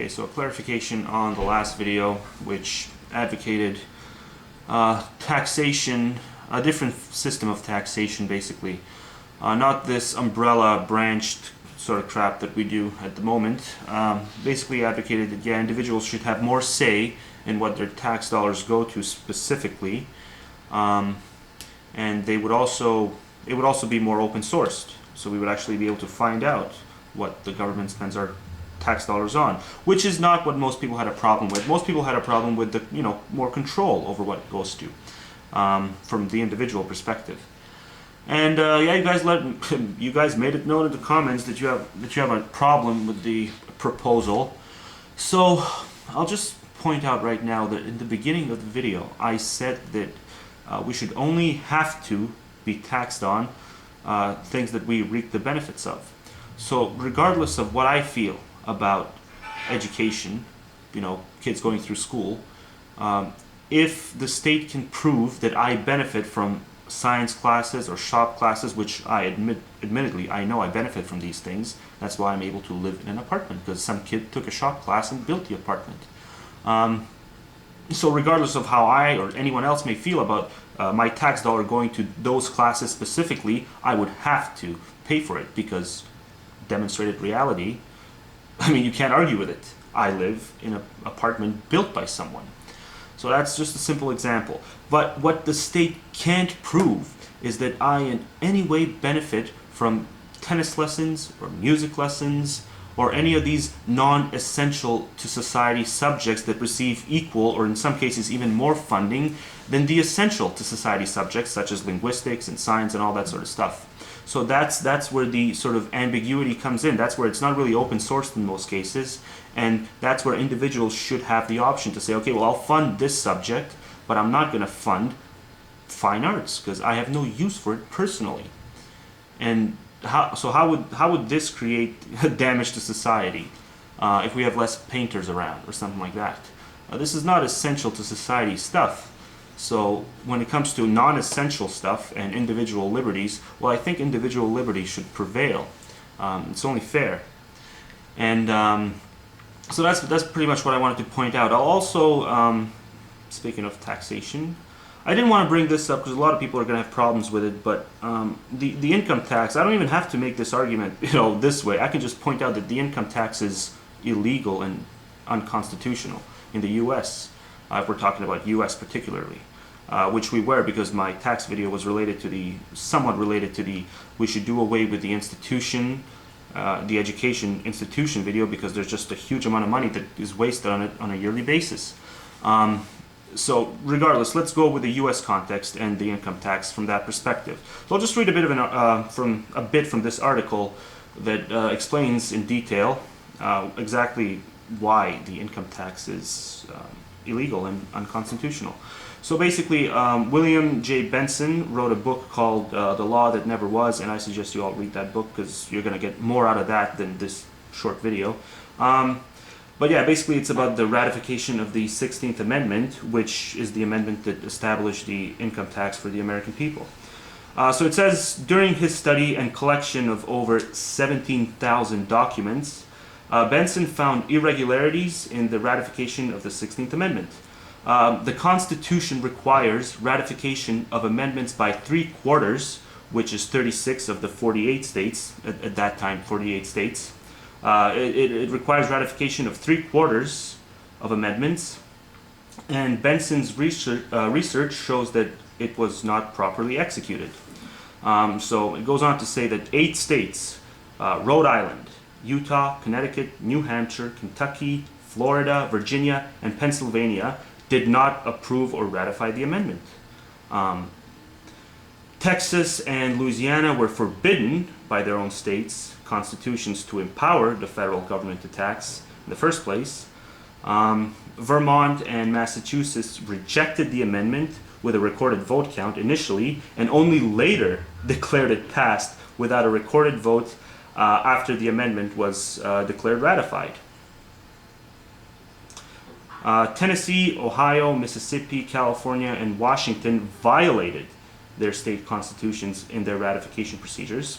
Okay, so a clarification on the last video, which advocated taxation, a different system of taxation basically. Not this umbrella branched sort of crap that we do at the moment. Basically advocated that, yeah, individuals should have more say in what their tax dollars go to specifically. And it would also be more open sourced. So we would actually be able to find out what the government spends our tax dollars on, which is not what most people had a problem with. Most people had a problem with the, more control over what it goes to, from the individual perspective. And yeah, you guys made it known in the comments that you have a problem with the proposal. So I'll just point out right now that in the beginning of the video, I said that we should only have to be taxed on things that we reap the benefits of. So regardless of what I feel about education, kids going through school, if the state can prove that I benefit from science classes or shop classes, which admittedly I know I benefit from these things. That's why I'm able to live in an apartment, because some kid took a shop class and built the apartment. So regardless of how I or anyone else may feel about my tax dollar going to those classes specifically, I would have to pay for it, because demonstrated reality, I mean, you can't argue with it. I live in an apartment built by someone. So that's just a simple example. But what the state can't prove is that I in any way benefit from tennis lessons or music lessons or any of these non-essential to society subjects that receive equal, or in some cases even more funding than the essential to society subjects such as linguistics and science and all that sort of stuff. So that's where the sort of ambiguity comes in. That's where it's not really open sourced in most cases, and that's where individuals should have the option to say, okay, well, I'll fund this subject, but I'm not going to fund fine arts because I have no use for it personally. And how would this create damage to society if we have less painters around or something like that? This is not essential to society stuff. So when it comes to non-essential stuff and individual liberties, well, I think individual liberty should prevail. It's only fair. And so that's pretty much what I wanted to point out. I'll also, speaking of taxation, I didn't want to bring this up because a lot of people are going to have problems with it, but the income tax, I don't even have to make this argument this way. I can just point out that the income tax is illegal and unconstitutional in the U.S., if we're talking about U.S. particularly. Which we were, because my tax video was somewhat related to the we should do away with the institution, the education institution video, because there's just a huge amount of money that is wasted on it on a yearly basis. So regardless, let's go with the U.S. context and the income tax from that perspective. So I'll just read a bit from this article that explains in detail exactly why the income tax is illegal and unconstitutional. So basically, William J. Benson wrote a book called The Law That Never Was, and I suggest you all read that book because you're going to get more out of that than this short video. But yeah, basically it's about the ratification of the 16th Amendment, which is the amendment that established the income tax for the American people. So it says, during his study and collection of over 17,000 documents, Benson found irregularities in the ratification of the 16th Amendment. The Constitution requires ratification of amendments by 3/4, which is 36 of the 48 states, at that time 48 states. It requires ratification of 3/4 of amendments, and Benson's research shows that it was not properly executed. So it goes on to say that 8 states, Rhode Island, Utah, Connecticut, New Hampshire, Kentucky, Florida, Virginia, and Pennsylvania did not approve or ratify the amendment. Texas and Louisiana were forbidden by their own states' constitutions to empower the federal government to tax in the first place. Vermont and Massachusetts rejected the amendment with a recorded vote count initially, and only later declared it passed without a recorded vote after the amendment was declared ratified. Tennessee, Ohio, Mississippi, California, and Washington violated their state constitutions in their ratification procedures.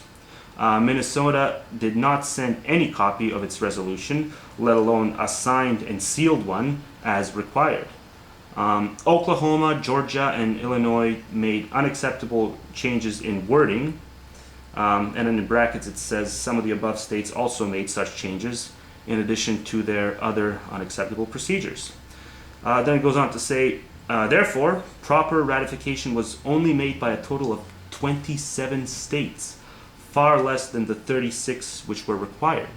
Minnesota did not send any copy of its resolution, let alone a signed and sealed one as required. Oklahoma, Georgia, and Illinois made unacceptable changes in wording. And then in brackets it says some of the above states also made such changes in addition to their other unacceptable procedures. Then it goes on to say, therefore, proper ratification was only made by a total of 27 states, far less than the 36 which were required.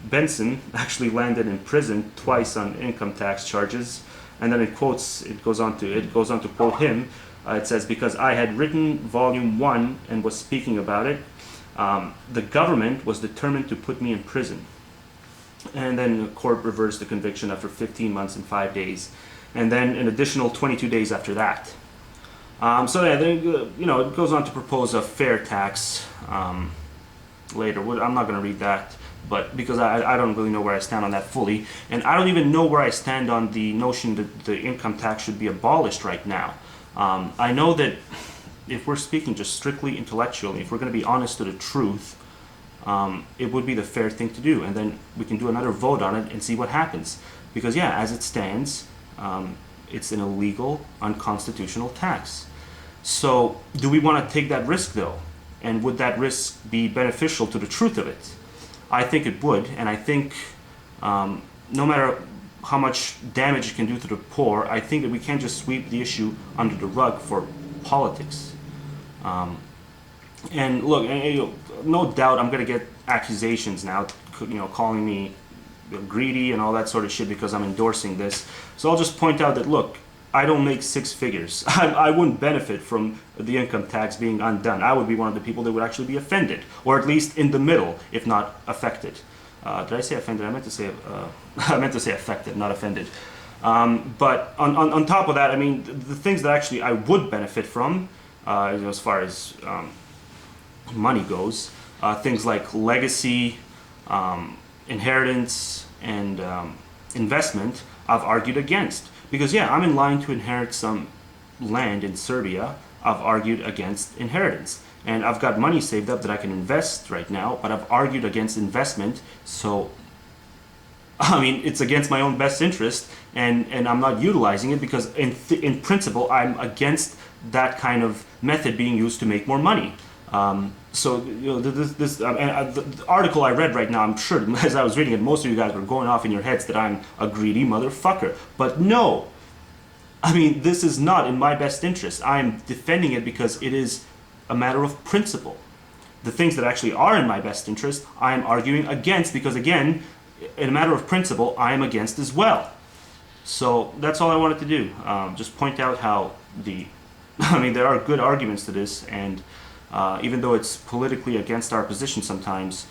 Benson actually landed in prison twice on income tax charges, and then it goes on to quote him. It says, because I had written volume 1 and was speaking about it, the government was determined to put me in prison. And then the court reversed the conviction after 15 months and 5 days, and then an additional 22 days after that. So yeah, then, it goes on to propose a fair tax later. I'm not going to read that, but because I don't really know where I stand on that fully, and I don't even know where I stand on the notion that the income tax should be abolished right now. I know that if we're speaking just strictly intellectually, if we're going to be honest to the truth, it would be the fair thing to do, and then we can do another vote on it and see what happens. Because yeah, as it stands, it's an illegal, unconstitutional tax. So do we want to take that risk though? And would that risk be beneficial to the truth of it? I think it would, and I think no matter how much damage it can do to the poor, I think that we can't just sweep the issue under the rug for politics. And look, no doubt I'm going to get accusations now, calling me greedy and all that sort of shit because I'm endorsing this. So I'll just point out that, look, I don't make six figures. I wouldn't benefit from the income tax being undone. I would be one of the people that would actually be offended, or at least in the middle, if not affected. Did I say offended? I meant to say affected, not offended. But on top of that, I mean, the things that actually I would benefit from, as far as money goes, things like legacy, inheritance, and investment, I've argued against. Because yeah, I'm in line to inherit some land in Serbia. I've argued against inheritance. And I've got money saved up that I can invest right now, but I've argued against investment, so I mean, it's against my own best interest, and I'm not utilizing it because in principle, I'm against that kind of method being used to make more money. So the article I read right now, I'm sure as I was reading it, most of you guys were going off in your heads that I'm a greedy motherfucker. But no, I mean, this is not in my best interest. I'm defending it because it is a matter of principle. The things that actually are in my best interest, I am arguing against because, again, in a matter of principle, I am against as well. So that's all I wanted to do. Just point out how there are good arguments to this, and even though it's politically against our position sometimes,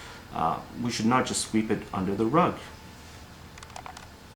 we should not just sweep it under the rug.